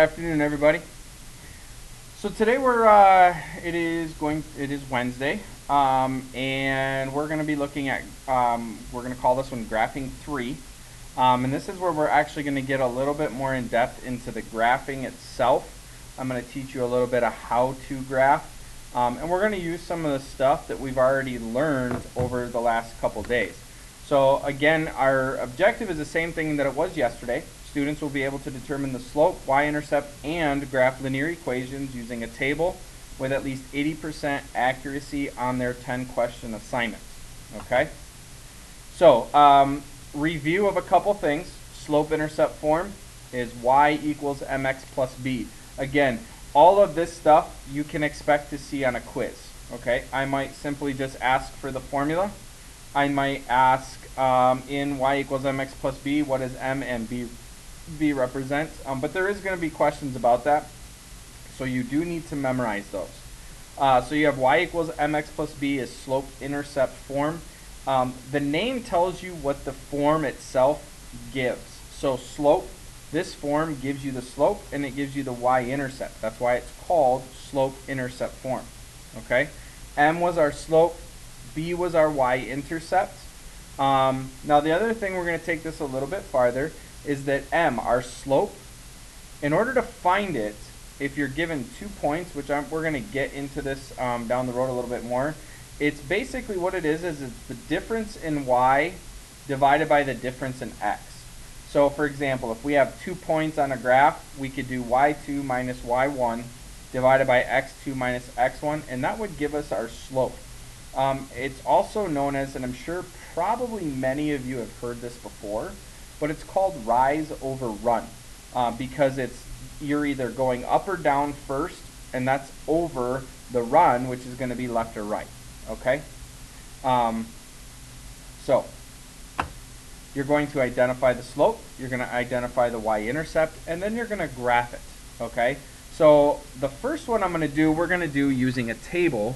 Afternoon, everybody. So today it is Wednesday, and we're going to be looking at we're going to call this one graphing 3, and this is where we're actually going to get a little bit more in depth into the graphing itself. I'm going to teach you a little bit of how to graph, and we're going to use some of the stuff that we've already learned over the last couple days. So again, our objective is the same thing that it was yesterday. Students will be able to determine the slope, y-intercept, and graph linear equations using a table with at least 80% accuracy on their 10-question assignments. Okay? So, review of a couple things. Slope-intercept form is y equals mx plus b. Again, all of this stuff you can expect to see on a quiz. Okay? I might simply just ask for the formula. I might ask in y equals mx plus b, what does m and b represent? But there is going to be questions about that, so you do need to memorize those. So you have y equals mx plus b is slope-intercept form. The name tells you what the form itself gives. So slope, this form gives you the slope and it gives you the y-intercept. That's why it's called slope-intercept form. Okay, m was our slope, b was our y-intercept. Now the other thing, we're going to take this a little bit farther, is that m, our slope, in order to find it, if you're given 2 points, which we're going to get into this down the road a little bit more, it's basically what it is it's the difference in y divided by the difference in x. So for example, if we have 2 points on a graph, we could do y2 minus y1 divided by x2 minus x1, and that would give us our slope. It's also known as, and I'm sure probably many of you have heard this before, but it's called rise over run, because you're either going up or down first, and that's over the run, which is going to be left or right. Okay? So you're going to identify the slope, you're going to identify the y-intercept, and then you're going to graph it. Okay? So the first one I'm going to do, we're going to do using a table,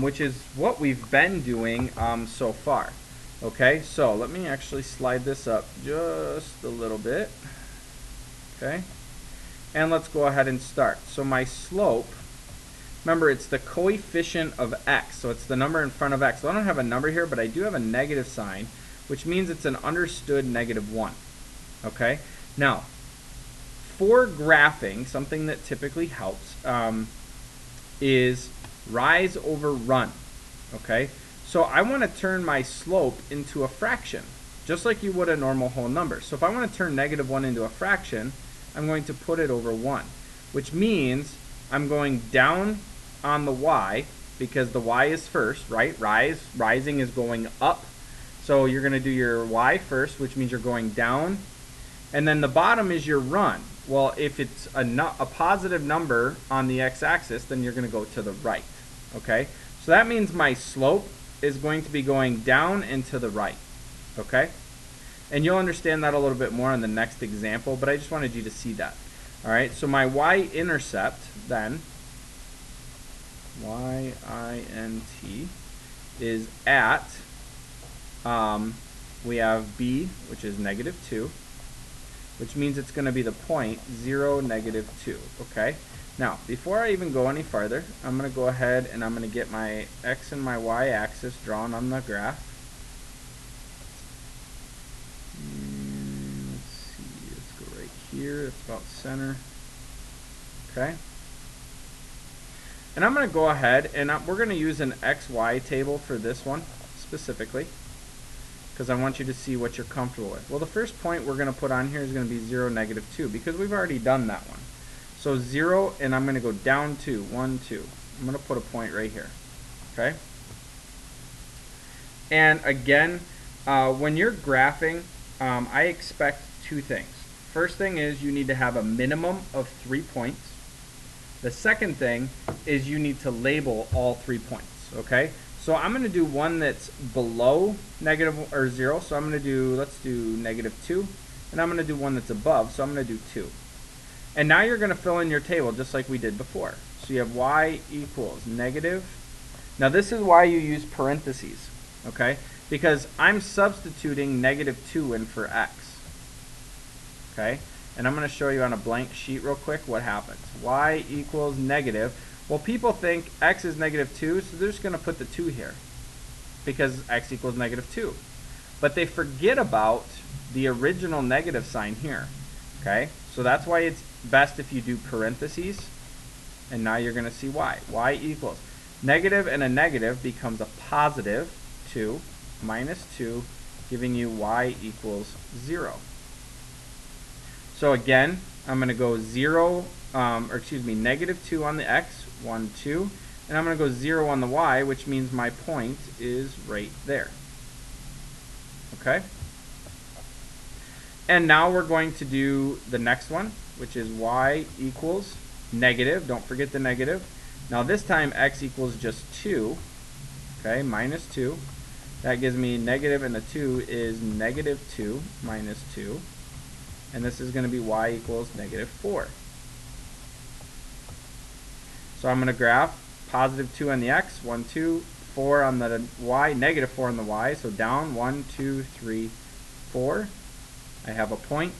which is what we've been doing so far. Okay, so let me actually slide this up just a little bit. Okay, and let's go ahead and start. So my slope, remember, it's the coefficient of x, so it's the number in front of x. So I don't have a number here, but I do have a negative sign, which means it's an understood -1. Okay, now for graphing, something that typically helps is rise over run. Okay, so I want to turn my slope into a fraction, just like you would a normal whole number. So if I want to turn -1 into a fraction, I'm going to put it over 1, which means I'm going down on the y, because the y is first, right? Rising is going up. So you're going to do your y first, which means you're going down. And then the bottom is your run. Well, if it's a positive number on the x-axis, then you're going to go to the right. Okay? So that means my slope is going to be going down and to the right. Okay? And you'll understand that a little bit more on the next example, but I just wanted you to see that. Alright, so my y-intercept then, y-I-N-T, is at, we have b, which is -2, which means it's going to be the point 0, -2. Okay? Now, before I even go any farther, I'm going to go ahead and I'm going to get my x and my y axis drawn on the graph. Let's see, let's go right here. It's about center. Okay? And I'm going to go ahead and we're going to use an XY table for this one specifically, because I want you to see what you're comfortable with. Well, the first point we're going to put on here is going to be 0, -2, because we've already done that one. So 0, and I'm going to go down 2, 1, 2. I'm going to put a point right here. Okay? And again, when you're graphing, I expect 2 things. First thing is you need to have a minimum of 3 points. The second thing is you need to label all 3 points. Okay? So I'm going to do one that's below -0. So I'm going to do, let's do -2. And I'm going to do one that's above. So I'm going to do 2. And now you're going to fill in your table just like we did before. So you have y equals negative. Now this is why you use parentheses, okay? Because I'm substituting -2 in for x, okay? And I'm going to show you on a blank sheet real quick what happens. Y equals negative. Well, people think x is negative 2, so they're just going to put the 2 here because x equals negative 2. But they forget about the original negative sign here. Okay, so that's why it's best if you do parentheses. And now you're going to see y. Y equals negative, and a negative becomes a positive 2 minus 2, giving you y equals 0. So again, I'm going to go 0, negative 2 on the x, 1, 2, and I'm going to go 0 on the y, which means my point is right there. Okay? And now we're going to do the next one, which is y equals negative. Don't forget the negative. Now this time x equals just 2, okay, minus 2. That gives me negative, and the 2 is negative 2 minus 2. And this is going to be y equals negative 4. So I'm going to graph positive 2 on the x, 1, 2, 4 on the y, negative 4 on the y. So down 1, 2, 3, 4. I have a point.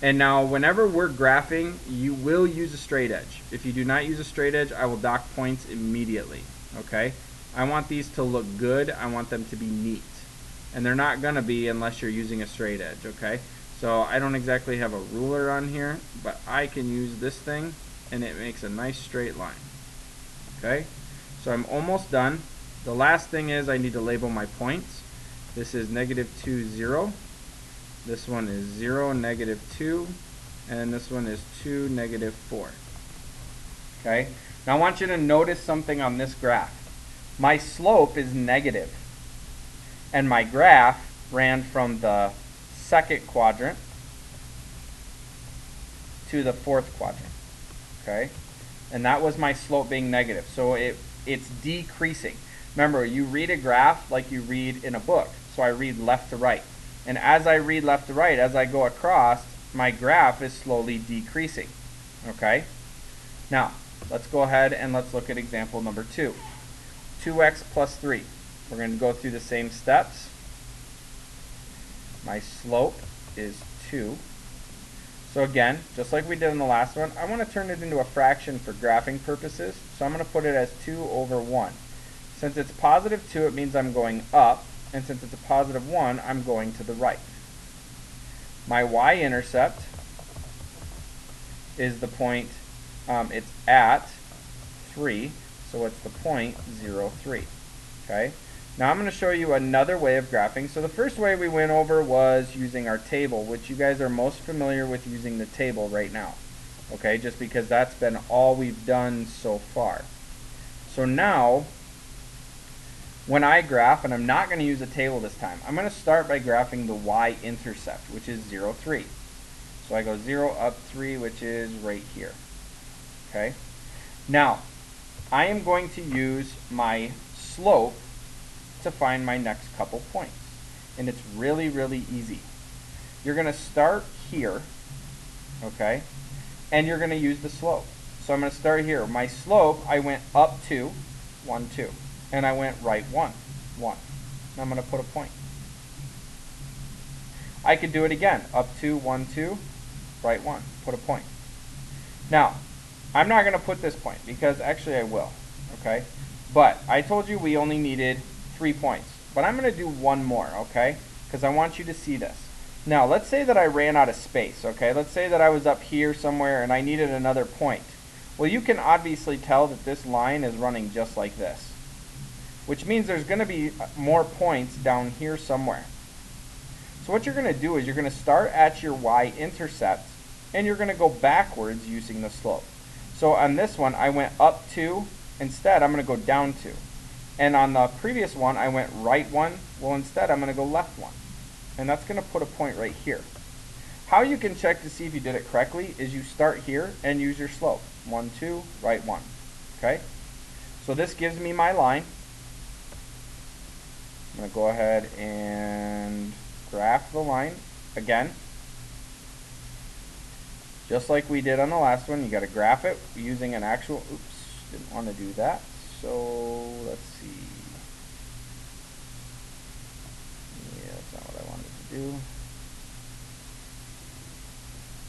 And now whenever we're graphing, you will use a straight edge. If you do not use a straight edge, I will dock points immediately. Okay? I want these to look good. I want them to be neat. And they're not going to be unless you're using a straight edge. Okay? So I don't exactly have a ruler on here, but I can use this thing and it makes a nice straight line. Okay? So I'm almost done. The last thing is I need to label my points. This is negative 2, 0. This one is 0, negative 2, and this one is 2, negative 4. Okay? Now I want you to notice something on this graph. My slope is negative, and my graph ran from the second quadrant to the fourth quadrant. Okay? And that was my slope being negative. So it's decreasing. Remember, you read a graph like you read in a book. So I read left to right. And as I read left to right, as I go across, my graph is slowly decreasing. Okay? Now, let's go ahead and let's look at example number 2. 2x plus 3. We're going to go through the same steps. My slope is 2. So again, just like we did in the last one, I want to turn it into a fraction for graphing purposes. So I'm going to put it as 2 over 1. Since it's positive 2, it means I'm going up. And since it's a positive 1, I'm going to the right. My y-intercept is the point, it's at 3, so it's the point 0, 3. Okay? Now I'm going to show you another way of graphing. So the first way we went over was using our table, which you guys are most familiar with using the table right now. Okay? Just because that's been all we've done so far. So now, when I graph, and I'm not going to use a table this time, I'm going to start by graphing the y-intercept, which is 0, 3. So I go 0 up 3, which is right here. Okay? Now, I am going to use my slope to find my next couple points. And it's really, really easy. You're going to start here, okay? And you're going to use the slope. So I'm going to start here. My slope, I went up 2, 1, 2. And I went right 1, 1. And I'm going to put a point. I could do it again. Up 2, 1, 2, right 1. Put a point. Now, I'm not going to put this point because actually I will. Okay? But I told you we only needed 3 points. But I'm going to do one more, okay? Because I want you to see this. Now, let's say that I ran out of space, okay? Let's say that I was up here somewhere and I needed another point. Well, you can obviously tell that this line is running just like this, which means there's going to be more points down here somewhere. So what you're going to do is you're going to start at your y-intercept and you're going to go backwards using the slope. So on this one, I went up 2. Instead, I'm going to go down 2. And on the previous one, I went right 1. Well, instead, I'm going to go left 1. And that's going to put a point right here. How you can check to see if you did it correctly is you start here and use your slope. 1, 2, right 1. Okay? So this gives me my line. I'm going to go ahead and graph the line again. Just like we did on the last one, you got to graph it using an actual, oops, didn't want to do that. So let's see. Yeah, that's not what I wanted to do.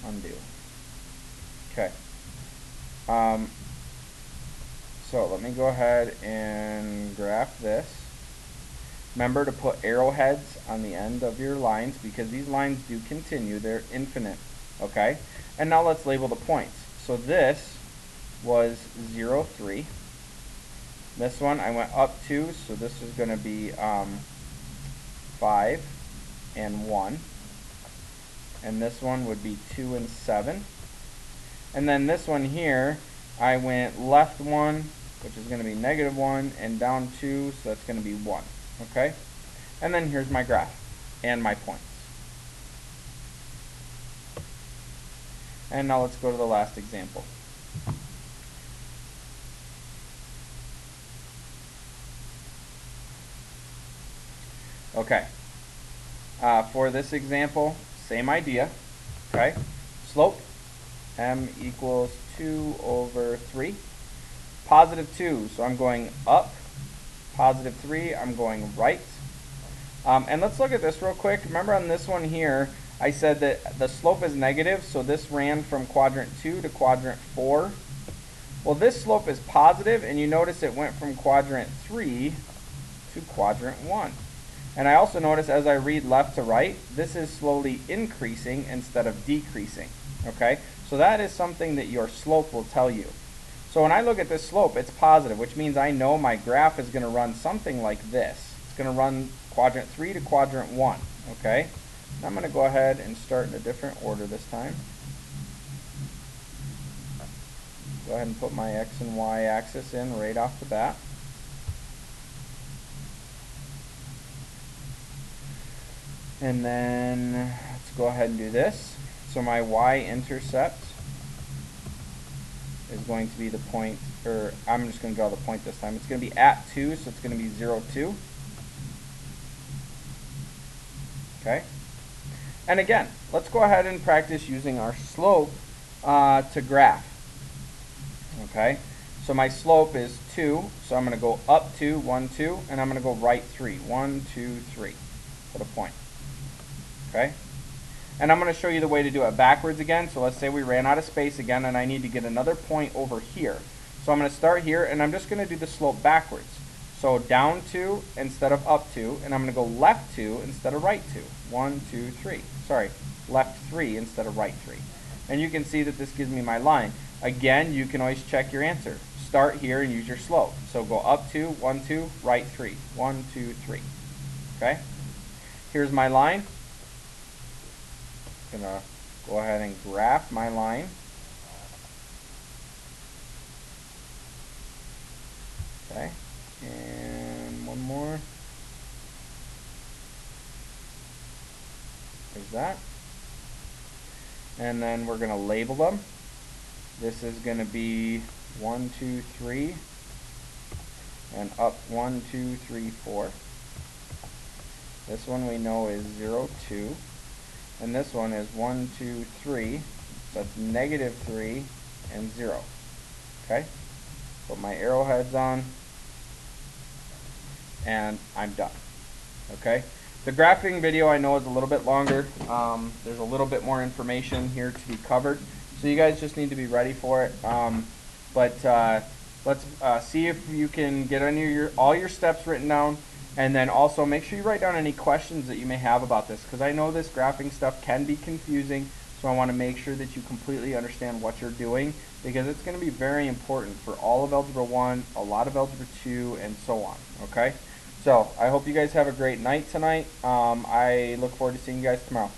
undo. Okay. So let me go ahead and graph this. Remember to put arrowheads on the end of your lines because these lines do continue. They're infinite. Okay? And now let's label the points. So this was 0, 3. This one I went up 2, so this is going to be 5 and 1. And this one would be 2 and 7. And then this one here, I went left 1, which is going to be -1, and down 2, so that's going to be 1. Okay? And then here's my graph and my points. And now let's go to the last example. Okay. For this example, same idea. Okay? Slope, m equals 2 over 3. Positive 2, so I'm going up. Positive 3, I'm going right. And let's look at this real quick. Remember on this one here, I said that the slope is negative, so this ran from quadrant 2 to quadrant 4. Well, this slope is positive, and you notice it went from quadrant 3 to quadrant 1. And I also notice as I read left to right, this is slowly increasing instead of decreasing. Okay? So that is something that your slope will tell you. So when I look at this slope, it's positive, which means I know my graph is going to run something like this. It's going to run quadrant 3 to quadrant 1. Okay? And I'm going to go ahead and start in a different order this time. Go ahead and put my X and Y axis in right off the bat. And then let's go ahead and do this. So my y-intercept is going to be the point, or I'm just going to draw the point this time. It's going to be at 2, so it's going to be 0, 2. Okay? And again, let's go ahead and practice using our slope to graph. Okay? So my slope is 2, so I'm going to go up 2, 1, 2, and I'm going to go right 3. 1, 2, 3. Put a point. Okay? And I'm going to show you the way to do it backwards again. So let's say we ran out of space again and I need to get another point over here. So I'm going to start here and I'm just going to do the slope backwards. So down 2 instead of up 2, and I'm going to go left 2 instead of right 2. 1, 2, 3. Sorry, left 3 instead of right 3. And you can see that this gives me my line. Again, you can always check your answer. Start here and use your slope. So go up 2, 1, 2, right 3. 1, 2, 3. Okay? Here's my line. I'm going to go ahead and graph my line. Okay, and one more. There's that. And then we're going to label them. This is going to be 1, 2, 3, and up 1, 2, 3, 4. This one we know is 0, 2. And this one is 1, 2, 3. So that's -3 and 0. Okay? Put my arrowheads on. And I'm done. Okay? The graphing video I know is a little bit longer. There's a little bit more information here to be covered. So you guys just need to be ready for it. Let's see if you can get all your steps written down. And then also make sure you write down any questions that you may have about this, because I know this graphing stuff can be confusing, so I want to make sure that you completely understand what you're doing, because it's going to be very important for all of Algebra 1, a lot of Algebra 2, and so on. Okay? So I hope you guys have a great night tonight. I look forward to seeing you guys tomorrow.